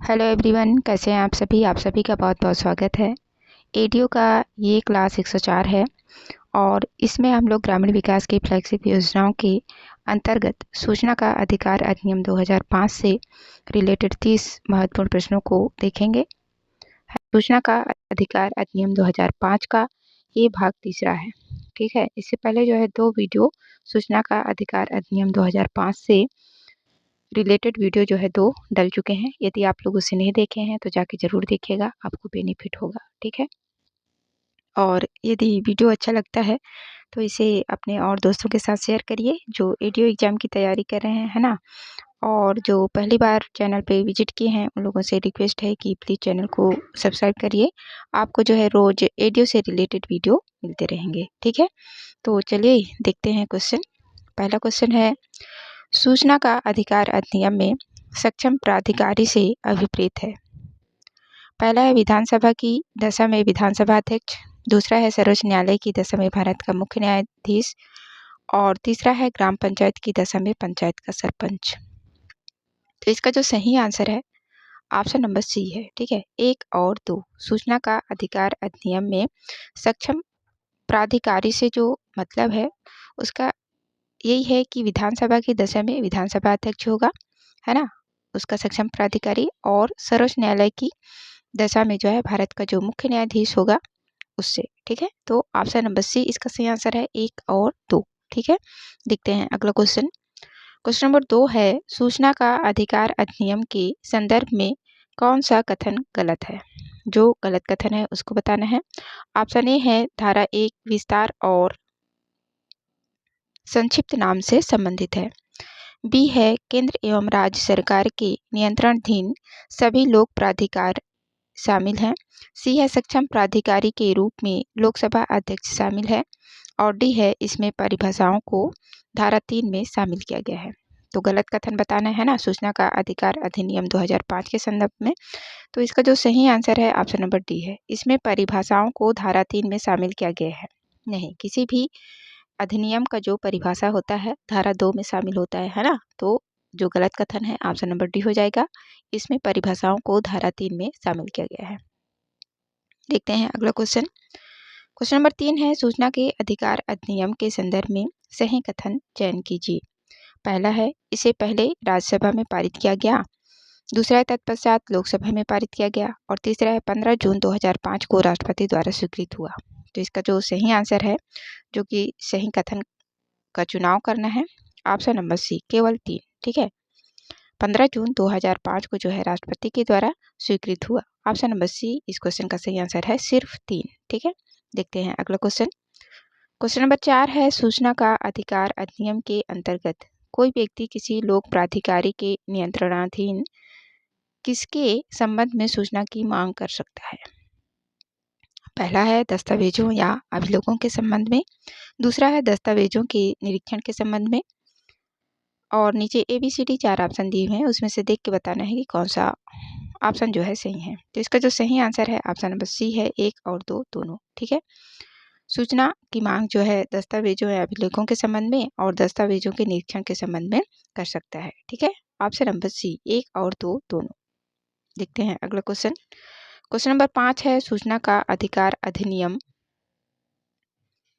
Hello everyone, कैसे हैं आप सभी का बहुत बहुत स्वागत है। एडीओ का ये क्लास 104 है और इसमें हम लोग ग्रामीण विकास की फ्लैगशिप योजनाओं के अंतर्गत सूचना का अधिकार अधिनियम 2005 से रिलेटेड 30 महत्वपूर्ण प्रश्नों को देखेंगे। सूचना का अधिकार अधिनियम 2005 का ये भाग तीसरा है। ठीक है, इससे पहले जो है 2 वीडियो सूचना का अधिकार अधिनियम 2005 से रिलेटेड वीडियो जो है 2 डल चुके हैं। यदि आप लोग उसे नहीं देखे हैं तो जाके ज़रूर देखिएगा, आपको बेनिफिट होगा। ठीक है, और यदि वीडियो अच्छा लगता है तो इसे अपने और दोस्तों के साथ शेयर करिए जो एडीओ एग्ज़ाम की तैयारी कर रहे हैं, है ना। और जो पहली बार चैनल पे विजिट किए हैं उन लोगों से रिक्वेस्ट है कि प्लीज़ चैनल को सब्सक्राइब करिए। आपको जो है रोज़ एडीओ से रिलेटेड वीडियो मिलते रहेंगे। ठीक है, तो चलिए देखते हैं क्वेश्चन। पहला क्वेश्चन है, सूचना का अधिकार अधिनियम में सक्षम प्राधिकारी से अभिप्रेत है। पहला है विधानसभा की दशा में विधानसभा अध्यक्ष, दूसरा है सर्वोच्च न्यायालय की दशा में भारत का मुख्य न्यायाधीश और तीसरा है ग्राम पंचायत की दशा में पंचायत का सरपंच। तो इसका जो सही आंसर है ऑप्शन नंबर सी है। ठीक है, 1 और 2 सूचना का अधिकार अधिनियम में सक्षम प्राधिकारी से जो मतलब है उसका यही है कि विधानसभा की दशा में विधानसभा अध्यक्ष होगा, है ना, उसका सक्षम प्राधिकारी, और सर्वोच्च न्यायालय की दशा में जो है भारत का जो मुख्य न्यायाधीश होगा उससे। ठीक है, तो ऑप्शन नंबर सी इसका सही आंसर है, 1 और 2। ठीक है, देखते हैं अगला क्वेश्चन। क्वेश्चन नंबर 2 है, सूचना का अधिकार अधिनियम के संदर्भ में कौन सा कथन गलत है। जो गलत कथन है उसको बताना है। ऑप्शन ए है धारा 1 विस्तार और संक्षिप्त नाम से संबंधित है। बी है केंद्र एवं राज्य सरकार के नियंत्रणाधीन सभी लोक प्राधिकार शामिल हैं। सी है सक्षम प्राधिकारी के रूप में लोकसभा अध्यक्ष शामिल है। और डी है इसमें परिभाषाओं को धारा 3 में शामिल किया गया है। तो गलत कथन बताना है ना सूचना का अधिकार अधिनियम 2005 के संदर्भ में। तो इसका जो सही आंसर है ऑप्शन नंबर डी है, इसमें परिभाषाओं को धारा 3 में शामिल किया गया है। नहीं, किसी भी अधिनियम का जो परिभाषा होता है धारा 2 में शामिल होता है ना। तो जो गलत कथन है ऑप्शन नंबर डी हो जाएगा, इसमें परिभाषाओं को धारा 3 में शामिल किया गया है। देखते हैं अगला क्वेश्चन। क्वेश्चन नंबर 3 है, सूचना के अधिकार अधिनियम के संदर्भ में सही कथन चयन कीजिए। पहला है इसे पहले राज्यसभा में पारित किया गया, दूसरा है तत्पश्चात लोकसभा में पारित किया गया और तीसरा है 15 जून 2005 को राष्ट्रपति द्वारा स्वीकृत हुआ। तो इसका जो सही आंसर है, जो कि सही कथन का चुनाव करना है, ऑप्शन नंबर सी केवल 3। ठीक है, 15 जून 2005 को जो है राष्ट्रपति के द्वारा स्वीकृत हुआ। ऑप्शन नंबर सी इस क्वेश्चन का सही आंसर है, सिर्फ 3। ठीक है, देखते हैं अगला क्वेश्चन। क्वेश्चन नंबर 4 है, सूचना का अधिकार अधिनियम के अंतर्गत कोई व्यक्ति किसी लोक प्राधिकारी के नियंत्रणाधीन किसके संबंध में सूचना की मांग कर सकता है। पहला है दस्तावेजों या अभिलेखों के संबंध में, दूसरा है दस्तावेजों के निरीक्षण के संबंध में, और नीचे ABCD 4 ऑप्शन दिए हुए हैं, उसमें से देख के बताना है कि कौन सा ऑप्शन जो है सही है। तो इसका जो सही आंसर है ऑप्शन नंबर सी है, 1 और 2 दोनों। ठीक है, सूचना की मांग जो है दस्तावेजों या अभिलेखों के संबंध में और दस्तावेजों के निरीक्षण के संबंध में कर सकता है। ठीक है, ऑप्शन नंबर सी 1 और 2 दोनों। देखते हैं अगला क्वेश्चन। क्वेश्चन नंबर 5 है, सूचना का अधिकार अधिनियम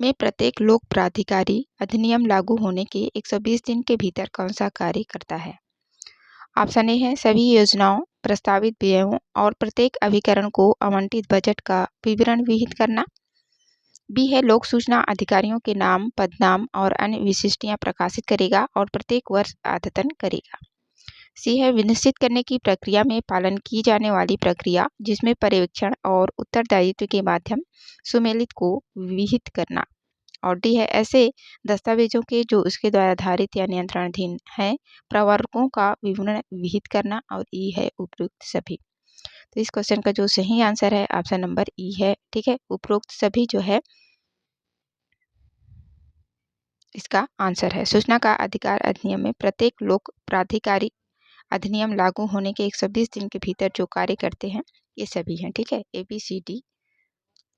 में प्रत्येक लोक प्राधिकारी अधिनियम लागू होने के 120 दिन के भीतर कौन सा कार्य करता है। ऑप्शन ए है सभी योजनाओं, प्रस्तावित व्ययों और प्रत्येक अभिकरण को आवंटित बजट का विवरण विहित करना। बी है लोक सूचना अधिकारियों के नाम, पदनाम और अन्य विशिष्टियां प्रकाशित करेगा और प्रत्येक वर्ष अद्यतन करेगा। सी है विनिश्चित करने की प्रक्रिया में पालन की जाने वाली प्रक्रिया जिसमें पर्यवेक्षण और उत्तरदायित्व के माध्यम सुमेलित को विहित करना। और डी है ऐसे दस्तावेजों के जो उसके द्वारा धारित या नियंत्रणाधीन हैं प्रवर्गों का विवरण विहित करना। और ई है उपरोक्त सभी। तो इस क्वेश्चन का जो सही आंसर है ऑप्शन नंबर ई है। ठीक है, उपरोक्त सभी जो है इसका आंसर है। सूचना का अधिकार अधिनियम में प्रत्येक लोक प्राधिकारी अधिनियम लागू होने के 120 दिन के भीतर जो कार्य करते हैं ये सभी हैं। ठीक है, ABCD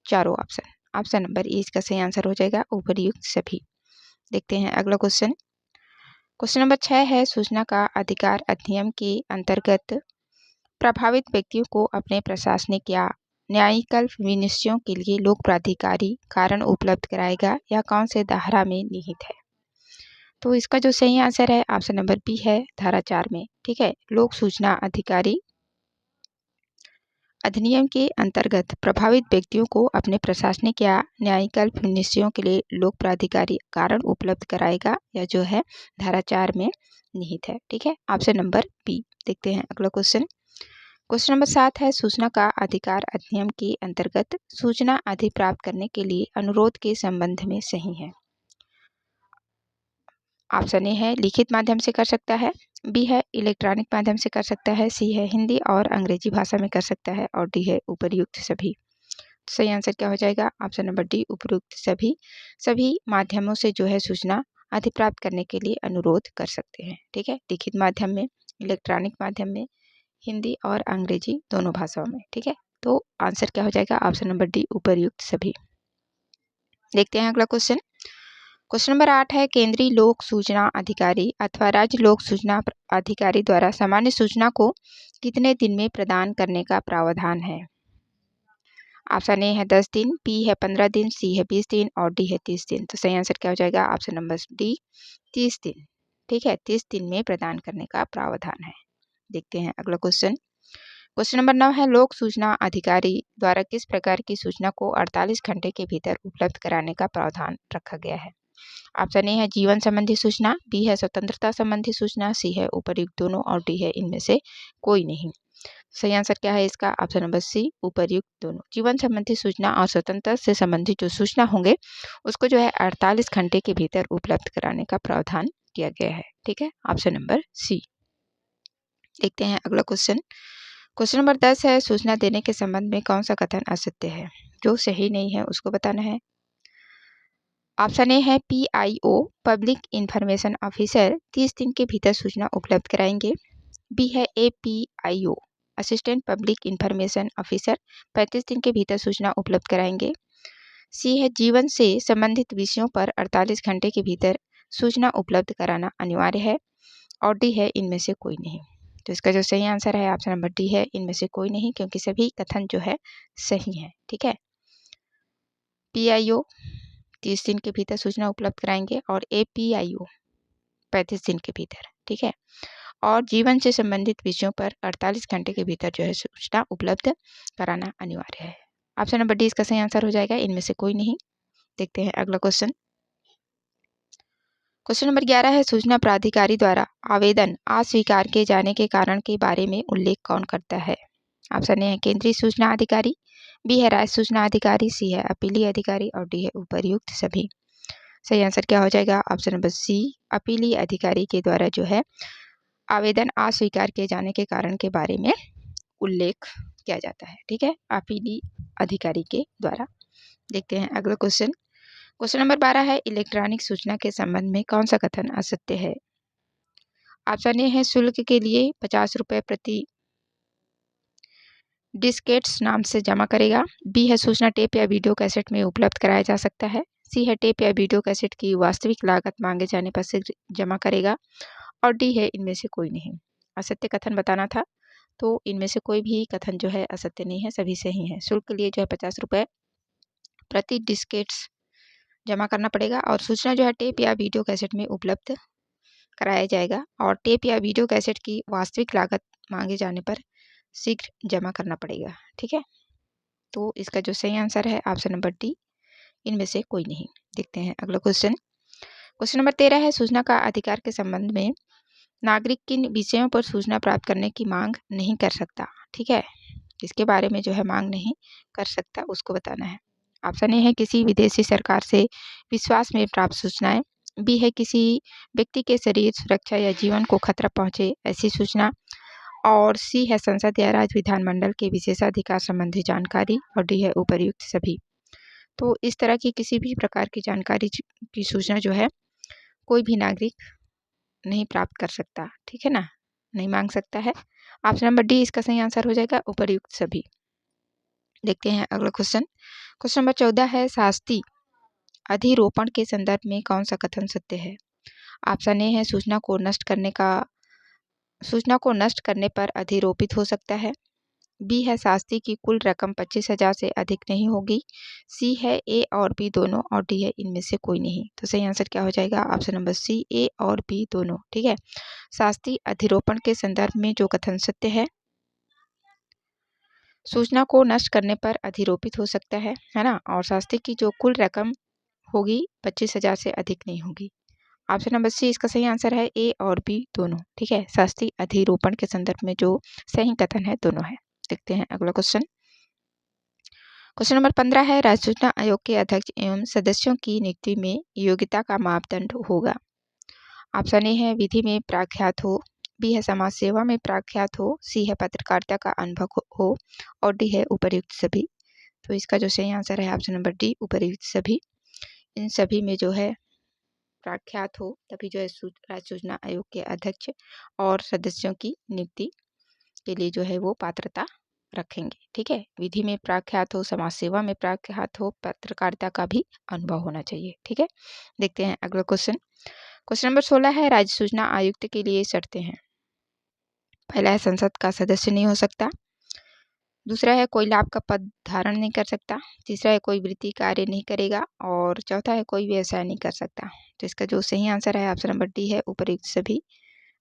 चारों ऑप्शन। ऑप्शन नंबर ई इसका सही आंसर हो जाएगा, उपर्युक्त सभी। देखते हैं अगला क्वेश्चन। क्वेश्चन नंबर 6 है, सूचना का अधिकार अधिनियम के अंतर्गत प्रभावित व्यक्तियों को अपने प्रशासनिक या न्यायिक विनिश्चयों के लिए लोक प्राधिकारी कारण उपलब्ध कराएगा, यह कौन से धारा में निहित है? तो इसका जो सही आंसर है ऑप्शन नंबर बी है, धारा 4 में। ठीक है, लोक सूचना अधिकारी अधिनियम के अंतर्गत प्रभावित व्यक्तियों को अपने प्रशासनिक या न्यायिक निश्चयों के लिए लोक प्राधिकारी कारण उपलब्ध कराएगा, या जो है धारा 4 में निहित है। ठीक है, ऑप्शन नंबर बी। देखते हैं अगला क्वेश्चन। क्वेश्चन नंबर 7 है, सूचना का अधिकार अधिनियम के अंतर्गत सूचना अधिप्राप्त करने के लिए अनुरोध के संबंध में सही है। ऑप्शन ए है लिखित माध्यम से कर सकता है, बी है इलेक्ट्रॉनिक माध्यम से कर सकता है, सी है हिंदी और अंग्रेजी भाषा में कर सकता है, और डी है उपयुक्त सभी। सही आंसर क्या हो जाएगा? ऑप्शन नंबर डी, उपयुक्त सभी। सभी माध्यमों से जो है सूचना अधिप्राप्त करने के लिए अनुरोध कर सकते हैं। ठीक है, लिखित माध्यम में, इलेक्ट्रॉनिक माध्यम में, हिंदी और अंग्रेजी दोनों भाषाओं में। ठीक है, तो आंसर क्या हो जाएगा? ऑप्शन नंबर डी, उपयुक्त सभी। देखते हैं अगला क्वेश्चन। क्वेश्चन नंबर 8 है, केंद्रीय लोक सूचना अधिकारी अथवा राज्य लोक सूचना अधिकारी द्वारा सामान्य सूचना को कितने दिन में प्रदान करने का प्रावधान है? ऑप्शन ए है 10 दिन, बी है 15 दिन, सी है 20 दिन, और डी है 30 दिन। तो सही आंसर क्या हो जाएगा? ऑप्शन नंबर डी, 30 दिन। ठीक है, 30 दिन में प्रदान करने का प्रावधान है। देखते हैं अगला क्वेश्चन। क्वेश्चन नंबर 9 है, लोक सूचना अधिकारी द्वारा किस प्रकार की सूचना को 48 घंटे के भीतर उपलब्ध कराने का प्रावधान रखा गया है? ऑप्शन ए है जीवन संबंधी सूचना, बी है स्वतंत्रता संबंधी सूचना, सी है उपयुक्त दोनों, और डी है इनमें से कोई नहीं। सही आंसर क्या है इसका? ऑप्शन नंबर सी, उपयुक्त दोनों। जीवन संबंधी सूचना और स्वतंत्रता से संबंधित जो सूचना होंगे उसको जो है 48 घंटे के भीतर उपलब्ध कराने का प्रावधान किया गया है। ठीक है, ऑप्शन नंबर सी। देखते हैं अगला क्वेश्चन। क्वेश्चन नंबर 10 है, सूचना देने के संबंध में कौन सा कथन असत्य है? जो सही नहीं है उसको बताना है। ऑप्शन ए है PIO पब्लिक इंफॉर्मेशन ऑफिसर 30 दिन के भीतर सूचना उपलब्ध कराएंगे, बी है APIO assistant public information officer 35 दिन के भीतर सूचना उपलब्ध कराएंगे, सी है जीवन से संबंधित विषयों पर 48 घंटे के भीतर सूचना उपलब्ध कराना अनिवार्य है, और डी है इनमें से कोई नहीं। तो इसका जो सही आंसर है ऑप्शन नंबर डी है, इनमें से कोई नहीं, क्योंकि सभी कथन जो है सही है। ठीक है, PIO 30 दिन के भीतर सूचना उपलब्ध कराएंगे और APIO 35 दिन के भीतर। ठीक है, और जीवन से संबंधित विषयों पर 48 घंटे के भीतर जो है सूचना उपलब्ध कराना अनिवार्य है। ऑप्शन नंबर डी इसका सही आंसर हो जाएगा, इनमें से कोई नहीं। देखते हैं अगला क्वेश्चन। क्वेश्चन नंबर 11 है, सूचना प्राधिकारी द्वारा आवेदन अस्वीकार किए जाने के कारण के बारे में उल्लेख कौन करता है? ऑप्शन ए है केंद्रीय सूचना अधिकारी, बी है राज्य सूचना अधिकारी, सी है अपीलीय अधिकारी, और डी है उपयुक्त सभी। सही आंसर क्या हो जाएगा? ऑप्शन नंबर सी, अपीलीय अधिकारी के द्वारा जो है आवेदन अस्वीकार किए जाने के कारण के बारे में उल्लेख किया जाता है। ठीक है, अपीलीय अधिकारी के द्वारा। देखते हैं अगला क्वेश्चन। क्वेश्चन नंबर 12 है, इलेक्ट्रॉनिक सूचना के संबंध में कौन सा कथन असत्य है? ऑप्शन ए है शुल्क के लिए 50 रुपये प्रति डिस्केट्स नाम से जमा करेगा, बी है सूचना टेप या वीडियो कैसेट में उपलब्ध कराया जा सकता है, सी है टेप या वीडियो कैसेट की वास्तविक लागत मांगे जाने पर शीघ्र जमा करेगा, और डी है इनमें से कोई नहीं। असत्य कथन बताना था, तो इनमें से कोई भी कथन जो है असत्य नहीं है, सभी सही है। शुल्क के लिए जो है 50 रुपये प्रति डिस्केट्स जमा करना पड़ेगा, और सूचना जो है टेप या वीडियो कैसेट में उपलब्ध कराया जाएगा, और टेप या वीडियो कैसेट की वास्तविक लागत मांगे जाने पर शीघ्र जमा करना पड़ेगा। ठीक है, तो इसका जो सही आंसर है ऑप्शन नंबर डी, इनमें से कोई नहीं। देखते हैं अगला क्वेश्चन। क्वेश्चन नंबर 13 है, सूचना का अधिकार के संबंध में नागरिक किन विषयों पर सूचना प्राप्त करने की मांग नहीं कर सकता? ठीक है, इसके बारे में जो है मांग नहीं कर सकता उसको बताना है। ऑप्शन ए है किसी विदेशी सरकार से विश्वास में प्राप्त सूचनाएं, बी है किसी व्यक्ति के शरीर सुरक्षा या जीवन को खतरा पहुंचे ऐसी सूचना, और सी है संसद या राज्य विधानमंडल के विशेषाधिकार संबंधी जानकारी, और डी है उपयुक्त सभी। तो इस तरह की किसी भी प्रकार की जानकारी की सूचना जो है कोई भी नागरिक नहीं प्राप्त कर सकता। ठीक है ना, नहीं मांग सकता है। ऑप्शन नंबर डी इसका सही आंसर हो जाएगा, उपयुक्त सभी। देखते हैं अगला क्वेश्चन। क्वेश्चन नंबर 14 है, शास्ति अधिरोपण के संदर्भ में कौन सा कथन सत्य है? ऑप्शन ए है सूचना को नष्ट करने का सूचना को नष्ट करने पर अधिरोपित हो सकता है। बी है शास्ति की कुल रकम 25,000 से अधिक नहीं होगी। सी है ए और बी दोनों, और डी है इनमें से कोई नहीं। तो सही आंसर क्या हो जाएगा? ऑप्शन नंबर सी, ए और बी दोनों। ठीक है, शास्ति अधिरोपण के संदर्भ में जो कथन सत्य है, सूचना को नष्ट करने पर अधिरोपित हो सकता है ना, और शास्ति की जो कुल रकम होगी 25,000 से अधिक नहीं होगी। ऑप्शन नंबर सी इसका सही आंसर है, ए और बी दोनों। ठीक है, शास्त्रीय अधिरोपण के संदर्भ में जो सही कथन है दोनों है। देखते हैं अगला क्वेश्चन। क्वेश्चन नंबर 15 है, राज्य सूचना आयोग के अध्यक्ष एवं सदस्यों की नियुक्ति में योग्यता का मापदंड होगा। ऑप्शन ए है विधि में प्रख्यात हो, बी है समाज सेवा में प्रख्यात हो, सी है पत्रकारिता का अनुभव हो, और डी है उपर्युक्त सभी। तो इसका जो सही आंसर है ऑप्शन नंबर डी, उपर्युक्त सभी। इन सभी में जो है प्रख्यात हो तभी जो है राज्य सूचना आयोग के अध्यक्ष और सदस्यों की नियुक्ति के लिए जो है वो पात्रता रखेंगे। ठीक है, विधि में प्रख्यात हो, समाज सेवा में प्रख्यात हो, पत्रकारिता का भी अनुभव होना चाहिए। ठीक है, देखते हैं अगला क्वेश्चन। क्वेश्चन नंबर 16 है, राज्य सूचना आयुक्त के लिए शर्तें हैं। पहला है संसद का सदस्य नहीं हो सकता। दूसरा है कोई लाभ का पद धारण नहीं कर सकता। तीसरा है कोई वृत्ति कार्य नहीं करेगा, और चौथा है कोई व्यवसाय नहीं कर सकता। तो इसका जो सही आंसर है ऑप्शन नंबर डी है, उपर्युक्त सभी।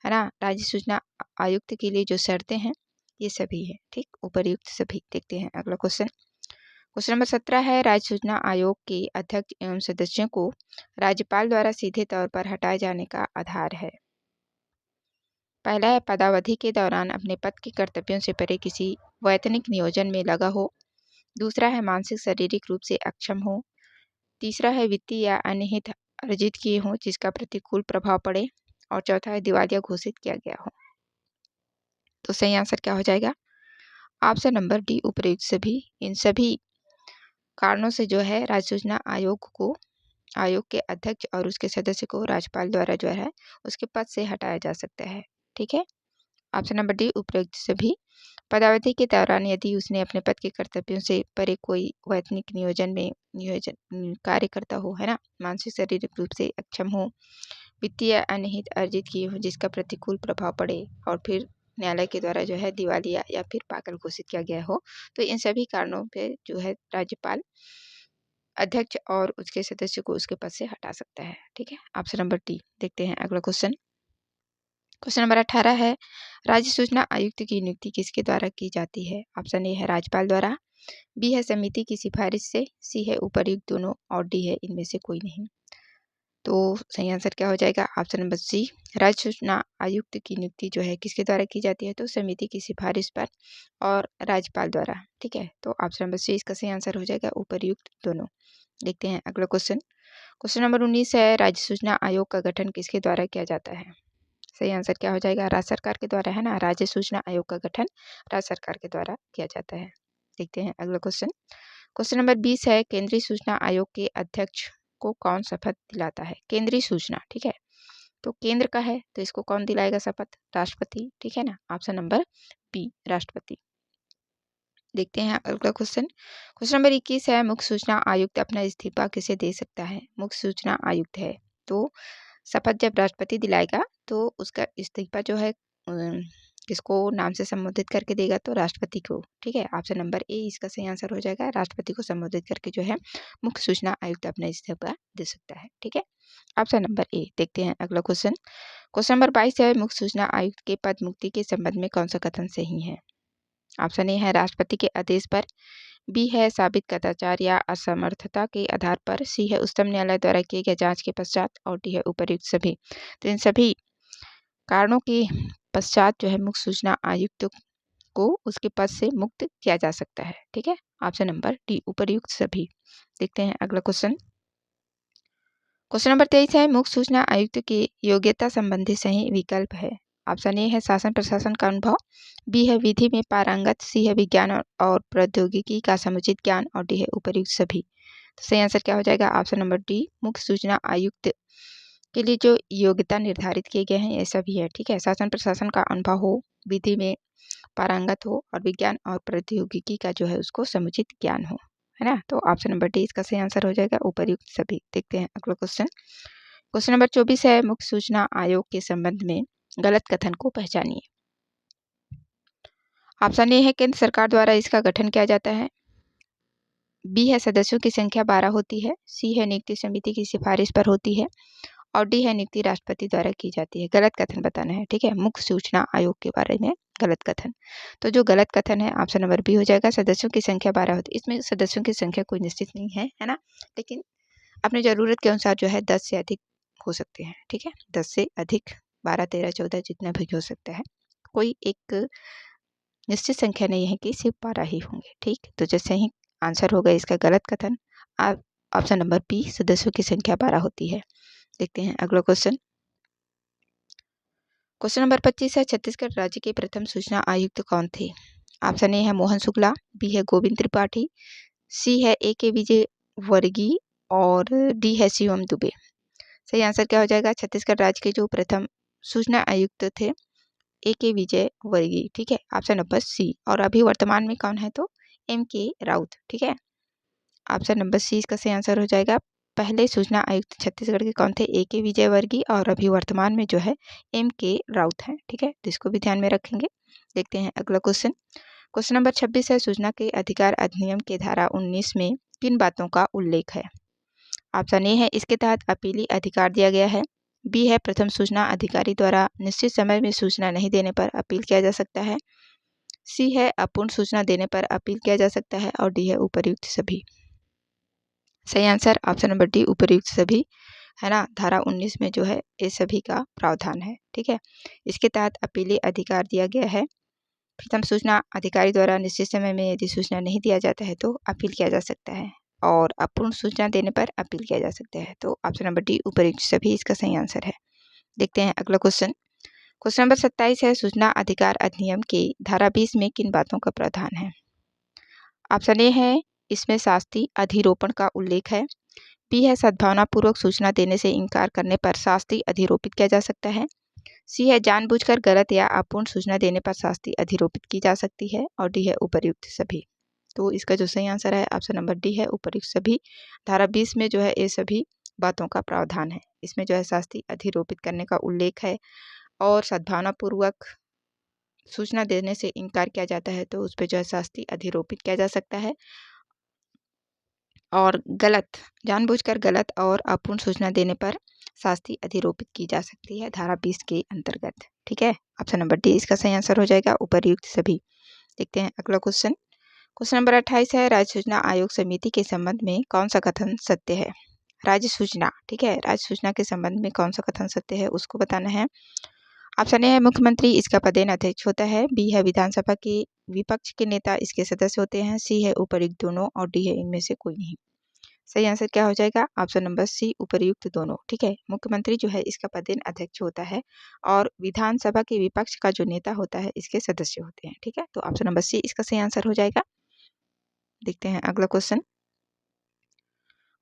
है ना, राज्य सूचना आयुक्त के लिए जो शर्तें हैं ये सभी है। ठीक, उपर्युक्त सभी। देखते हैं अगला क्वेश्चन। क्वेश्चन नंबर 17 है, राज्य सूचना आयोग के अध्यक्ष एवं सदस्यों को राज्यपाल द्वारा सीधे तौर पर हटाए जाने का आधार है। पहला है पदावधि के दौरान अपने पद के कर्तव्यों से परे किसी वैतनिक नियोजन में लगा हो। दूसरा है मानसिक शारीरिक रूप से अक्षम हो। तीसरा है वित्तीय या अन्य हित अर्जित किए हों जिसका प्रतिकूल प्रभाव पड़े, और चौथा है दिवालिया घोषित किया गया हो। तो सही आंसर क्या हो जाएगा? ऑप्शन नंबर डी, उपर्युक्त सभी। इन सभी कारणों से जो है राज्य सूचना आयोग के अध्यक्ष और उसके सदस्य को राज्यपाल द्वारा जो है उसके पद से हटाया जा सकता है। ठीक है, ऑप्शन नंबर डी, उपर्युक्त सभी। पदावधि के दौरान यदि उसने अपने पद के कर्तव्यों से परे कोई वैतनिक नियोजन कार्य करता हो, है ना, मानसिक शारीरिक रूप से अक्षम हो, वित्तीय अन्य हित अर्जित किए हो जिसका प्रतिकूल प्रभाव पड़े, और फिर न्यायालय के द्वारा जो है दिवालिया या फिर पागल घोषित किया गया हो, तो इन सभी कारणों पे जो है राज्यपाल अध्यक्ष और उसके सदस्य को उसके पद से हटा सकता है। ठीक है, ऑप्शन नंबर डी। देखते हैं अगला क्वेश्चन। क्वेश्चन नंबर 18 है, राज्य सूचना आयुक्त की नियुक्ति किसके द्वारा की जाती है। ऑप्शन ए है राज्यपाल द्वारा, बी है समिति की सिफारिश से, सी है उपर्युक्त दोनों, और डी है इनमें से कोई नहीं। तो सही आंसर क्या हो जाएगा? ऑप्शन नंबर सी, राज्य सूचना आयुक्त की नियुक्ति जो है किसके द्वारा की जाती है, तो समिति की सिफारिश पर और राज्यपाल द्वारा। ठीक है, तो ऑप्शन नंबर सी इसका सही आंसर हो जाएगा, उपर्युक्त दोनों। देखते हैं अगला क्वेश्चन। क्वेश्चन नंबर 19 है, राज्य सूचना आयोग का गठन किसके द्वारा किया जाता है। सही आंसर क्या हो जाएगा? राज्य सरकार के द्वारा, है ना। राज्य सूचना आयोग का गठन राज्य सरकार के द्वारा किया जाता है। देखते हैं अगला क्वेश्चन। क्वेश्चन नंबर 20 है, केंद्रीय सूचना आयोग के अध्यक्ष को कौन शपथ दिलाता है। केंद्रीय सूचना, ठीक है, तो केंद्र का है तो इसको कौन दिलाएगा शपथ? राष्ट्रपति। ठीक है ना, ऑप्शन नंबर बी, राष्ट्रपति। देखते हैं अगला क्वेश्चन। क्वेश्चन नंबर 21 है, मुख्य सूचना आयुक्त अपना इस्तीफा किसे दे सकता है। मुख्य सूचना आयुक्त है तो शपथ जब राष्ट्रपति दिलाएगा तो उसका इस्तीफा जो है किसको नाम से संबोधित करके देगा, तो राष्ट्रपति को। ठीक है, ऑप्शन नंबर ए इसका सही आंसर हो जाएगा, राष्ट्रपति को संबोधित करके जो है मुख्य सूचना आयुक्त अपना इस्तीफा दे सकता है। ठीक है, ऑप्शन नंबर ए। देखते हैं अगला क्वेश्चन। क्वेश्चन नंबर 22 है, मुख्य सूचना आयुक्त के पद मुक्ति के संबंध में कौन सा कथन सही है। ऑप्शन ए है राष्ट्रपति के आदेश पर, बी है साबित कदाचार या असमर्थता के आधार पर, सी है उच्चतम न्यायालय द्वारा किए गए जांच के पश्चात, और डी है उपर्युक्त सभी। तो इन सभी कारणों के पश्चात जो है मुख्य सूचना आयुक्त को उसके पद से मुक्त किया जा सकता है। ठीक है, ऑप्शन नंबर डी, उपर्युक्त सभी। देखते हैं अगला क्वेश्चन। क्वेश्चन नंबर 23 है, मुख्य सूचना आयुक्त की योग्यता संबंधी सही विकल्प है। ऑप्शन ए है शासन प्रशासन का अनुभव, बी है विधि में पारंगत, सी है विज्ञान और प्रौद्योगिकी का समुचित ज्ञान, और डी है उपर्युक्त सभी। तो सही आंसर क्या हो जाएगा? ऑप्शन नंबर डी, मुख्य सूचना आयुक्त के लिए जो योग्यता निर्धारित किए गए हैं ये सभी है। ठीक है, शासन प्रशासन का अनुभव हो, विधि में पारंगत हो, और विज्ञान और प्रौद्योगिकी का जो है उसको समुचित ज्ञान हो, है ना। तो ऑप्शन नंबर डी इसका सही आंसर हो जाएगा, उपर्युक्त सभी। देखते हैं अगला क्वेश्चन। क्वेश्चन नंबर 24 है, मुख्य सूचना आयोग के संबंध में गलत कथन को पहचानिए। ऑप्शन ए है केंद्र सरकार द्वारा इसका गठन किया जाता है। बी है सदस्यों की संख्या 12 होती है। सी है नियुक्ति समिति की सिफारिश पर होती है। और डी है नियुक्ति राष्ट्रपति द्वारा की जाती है। गलत कथन बताना है, ठीक है। मुख्य सूचना आयोग के बारे में गलत कथन। तो जो गलत कथन है ऑप्शन नंबर बी हो जाएगा, सदस्यों की संख्या 12 होती है। इसमें सदस्यों की संख्या कोई निश्चित नहीं है ना, लेकिन अपनी जरूरत के अनुसार जो है 10 से अधिक हो सकते हैं, ठीक है। 10 से अधिक, 12, 13, 14 जितना भी हो सकता है, कोई एक निश्चित संख्या नहीं है कि सिर्फ 12 ही होंगे, ठीक। तो जैसे ही आंसर होगा इसका गलत कथन, ऑप्शन नंबर बी, सदस्यों की संख्या 12 होती है। देखते हैं अगला क्वेश्चन। क्वेश्चन नंबर 25 है, छत्तीसगढ़ राज्य के प्रथम सूचना आयुक्त कौन थे? ऑप्शन ए है मोहन शुक्ला, बी है गोविंद त्रिपाठी, सी है ए के विजय वर्गीय और डी है शिवम दुबे। सही आंसर क्या हो जाएगा? छत्तीसगढ़ राज्य के जो प्रथम सूचना आयुक्त थे ए के विजय वर्गीय, ठीक है। Option number C. और अभी वर्तमान में कौन है? तो M.K. राउत, ठीक है। ऑप्शन नंबर सी इसका सही आंसर हो जाएगा। पहले सूचना आयुक्त छत्तीसगढ़ के कौन थे? ए.के. विजय वर्गीय और अभी वर्तमान में जो है M.K. राउत है, ठीक है। तो इसको भी ध्यान में रखेंगे। देखते हैं अगला क्वेश्चन। क्वेश्चन नंबर 26 है, सूचना के अधिकार अधिनियम के धारा 19 में किन बातों का उल्लेख है? ऑप्शन ए है इसके तहत अपीली अधिकार दिया गया है। बी है प्रथम सूचना अधिकारी द्वारा निश्चित समय में सूचना नहीं देने पर अपील किया जा सकता है। सी है अपूर्ण सूचना देने पर अपील किया जा सकता है और डी है उपर्युक्त सभी। सही आंसर ऑप्शन नंबर डी, उपर्युक्त सभी है ना। धारा 19 में जो है ये सभी का प्रावधान है, ठीक है। इसके तहत अपीली अधिकार दिया गया है। प्रथम सूचना अधिकारी द्वारा निश्चित समय में यदि सूचना नहीं दिया जाता है तो अपील किया जा सकता है और अपूर्ण सूचना देने पर अपील किया जा सकता है। तो ऑप्शन नंबर डी, उपर्युक्त सभी इसका सही आंसर है। देखते हैं अगला क्वेश्चन। क्वेश्चन नंबर 27 है, सूचना अधिकार अधिनियम की धारा 20 में किन बातों का प्रावधान है? ऑप्शन ए है इसमें शास्ति अधिरोपण का उल्लेख है। बी है सद्भावनापूर्वक सूचना देने से इनकार करने पर शास्ति अधिरोपित किया जा सकता है। सी है जानबूझकर गलत या अपूर्ण सूचना देने पर शास्ति अधिरोपित की जा सकती है और डी है उपर्युक्त सभी। तो इसका जो सही आंसर है ऑप्शन नंबर डी है, उपर्युक्त सभी। धारा 20 में जो है ये सभी बातों का प्रावधान है। इसमें जो है शास्ति अधिरोपित करने का उल्लेख है और सद्भावनापूर्वक सूचना देने से इनकार किया जाता है तो उस पर जो है शास्ति अधिरोपित किया जा सकता है। और गलत, जानबूझकर गलत और अपूर्ण सूचना देने पर शास्ति अधिरोपित की जा सकती है धारा 20 के अंतर्गत, ठीक है। ऑप्शन नंबर डी इसका सही आंसर हो जाएगा, उपर्युक्त सभी। देखते हैं अगला क्वेश्चन। क्वेश्चन नंबर 28 है, राज्य सूचना आयोग समिति के संबंध में कौन सा कथन सत्य है? राज्य सूचना, ठीक है, राज्य सूचना के संबंध में कौन सा कथन सत्य है उसको बताना है। ऑप्शन ए है मुख्यमंत्री इसका पदेन अध्यक्ष होता है। बी है विधानसभा के विपक्ष के नेता इसके सदस्य होते हैं। सी है उपर्युक्त दोनों और डी है इनमें से कोई नहीं। सही आंसर क्या हो जाएगा? ऑप्शन नंबर सी, उपर्युक्त दोनों, ठीक है। मुख्यमंत्री जो है इसका पदेन अध्यक्ष होता है और विधानसभा के विपक्ष का जो नेता होता है इसके सदस्य होते हैं, ठीक है। तो ऑप्शन नंबर सी इसका सही आंसर हो जाएगा। देखते हैं अगला क्वेश्चन।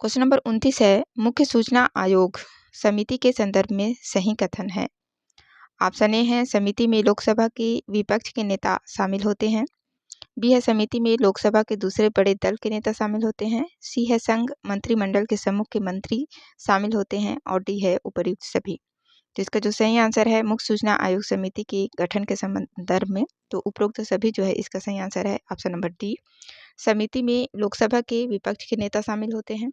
क्वेश्चन नंबर 29 है, मुख्य सूचना आयोग समिति के संदर्भ में सही कथन है। ऑप्शन ए है समिति में लोकसभा के विपक्ष के नेता शामिल होते हैं। बी है समिति में लोकसभा के दूसरे बड़े दल के नेता शामिल होते हैं। सी है संघ मंत्रिमंडल के समूह के मंत्री शामिल होते हैं और डी है उपर्युक्त सभी। तो इसका जो सही आंसर है मुख्य सूचना आयोग समिति के गठन के संदर्भ में, तो उपरोक्त सभी जो है इसका सही आंसर है ऑप्शन नंबर डी। समिति में लोकसभा के विपक्ष के नेता शामिल होते हैं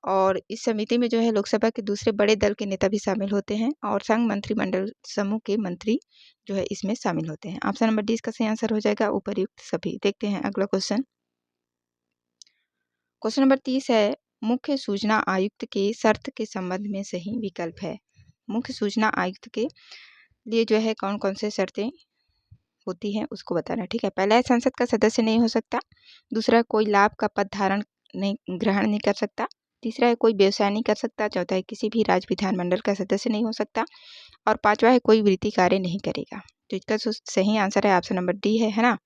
और इस समिति में जो है लोकसभा के दूसरे बड़े दल के नेता भी शामिल होते हैं और संघ मंत्रिमंडल समूह के मंत्री जो है इसमें शामिल होते हैं। ऑप्शन नंबर डी इसका सही आंसर हो जाएगा, उपर्युक्त सभी। देखते हैं अगला क्वेश्चन। क्वेश्चन नंबर 30 है, मुख्य सूचना आयुक्त के शर्त के संबंध में सही विकल्प है। मुख्य सूचना आयुक्त के लिए जो है कौन कौन से शर्तें होती हैं उसको बताना, ठीक है। पहला है संसद का सदस्य नहीं हो सकता। दूसरा, कोई लाभ का पद धारण नहीं ग्रहण नहीं कर सकता। तीसरा है कोई व्यवसाय नहीं कर सकता। चौथा है किसी भी राज्य विधानमंडल का सदस्य नहीं हो सकता और पांचवा है कोई वृत्ति कार्य नहीं करेगा। तो इसका जो सही आंसर है ऑप्शन नंबर डी है ना।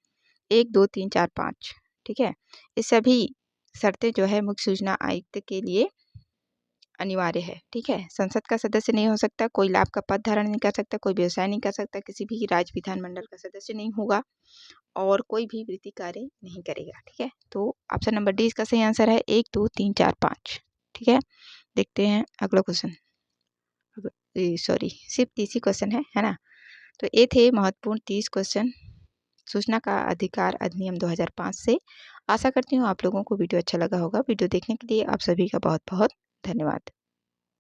1, 2, 3, 4, 5, ठीक है। ये सभी शर्तें जो है मुख्य सूचना आयुक्त के लिए अनिवार्य है, ठीक है। संसद का सदस्य नहीं हो सकता, कोई लाभ का पद धारण नहीं कर सकता, कोई व्यवसाय नहीं कर सकता, किसी भी राज्य विधानमंडल का सदस्य नहीं होगा और कोई भी वृत्ति कार्य नहीं करेगा, ठीक है। तो ऑप्शन नंबर डी इसका सही आंसर है 1, 2, 3, 4, 5, ठीक है। देखते हैं अगला क्वेश्चन। सॉरी, सिर्फ 30 ही क्वेश्चन है ना। तो ये थे महत्वपूर्ण 30 क्वेश्चन सूचना का अधिकार अधिनियम 2005 से। आशा करती हूँ आप लोगों को वीडियो अच्छा लगा होगा। वीडियो देखने के लिए आप सभी का बहुत बहुत धन्यवाद।